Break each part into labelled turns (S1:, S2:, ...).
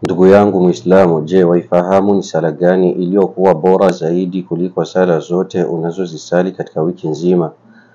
S1: Ndugu yangu Muislamu, je, waifahamu ni sala gani iliyokuwa bora zaidi kuliko sala zote unazozisali katika wiki nzima?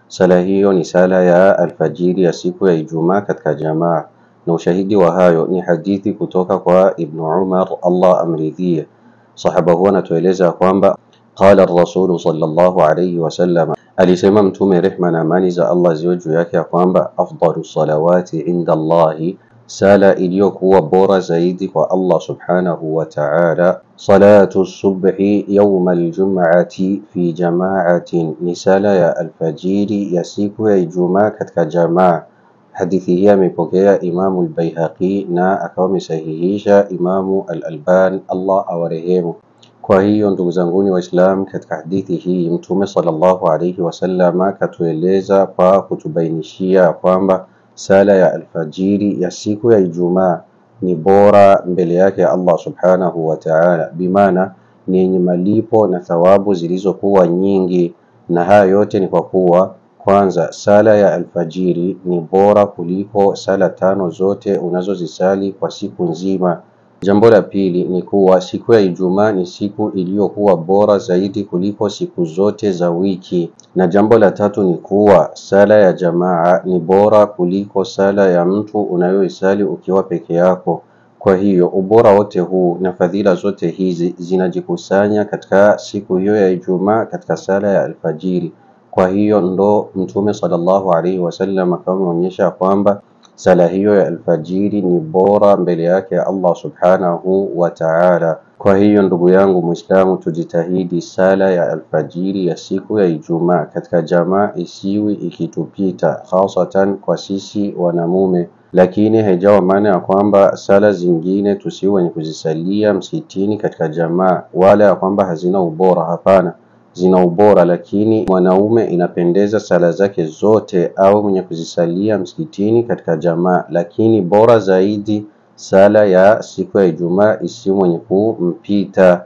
S1: Sala hiyo ni sala ya alfajiri ya siku ya Ijumaa katika jamaa, na ushahidi wa hayo ni hadithi kutoka kwa Ibn Umar, Allah amridhie. Sahaba huwa anatueleza kwamba qala ar-rasul sallallahu alayhi wasallam, alisema Mtume rehma na amani za Allah ziwe juu yake ya kwamba afdalu salawati inda Allahi, sala iliyokuwa bora zaidi kwa Allah subhanahu wa ta'ala, salatu subhi yawma aljum'ati fi jama'atin, ni sala ya alfajiri ya siku ya Ijumaa katika jamaa. Hadithi hii amepokea Imamu al-Baihaqi na akawa amesahihisha Imamu al-Albani, Allah awarehemu. Kwa hiyo ndugu zanguni Waislamu, katika hadithi hii Mtume sallallahu alayhi wasallam akatueleza kwa kutubainishia kwamba sala ya alfajiri ya siku ya Ijumaa ni bora mbele yake Allah subhanahu wa ta'ala, bimaana ni yenye malipo na thawabu zilizokuwa nyingi. Na haya yote ni kwa kuwa kwanza, sala ya alfajiri ni bora kuliko sala tano zote unazozisali kwa siku nzima. Jambo la pili ni kuwa siku ya Ijumaa ni siku iliyokuwa bora zaidi kuliko siku zote za wiki. Na jambo la tatu ni kuwa sala ya jamaa ni bora kuliko sala ya mtu unayoisali ukiwa peke yako. Kwa hiyo ubora wote huu na fadhila zote hizi zinajikusanya katika siku hiyo ya Ijumaa katika sala ya alfajiri. Kwa hiyo ndo Mtume sallallahu alaihi wasallam akaonyesha kwamba sala hiyo ya alfajiri ni bora mbele yake Allah subhanahu wa ta'ala. Kwa hiyo ndugu yangu Muislamu, tujitahidi sala ya alfajiri ya siku ya Ijumaa katika jamaa isiwi ikitupita, hasatan kwa sisi wanamume. Lakini haijawa maana ya kwamba sala zingine tusiwe wenye kuzisalia msikitini katika jamaa, wala ya kwamba hazina ubora. Hapana, zina ubora, lakini mwanaume inapendeza sala zake zote au mwenye kuzisalia msikitini katika jamaa, lakini bora zaidi sala ya siku ya Ijumaa isiwe mwenye kumpita.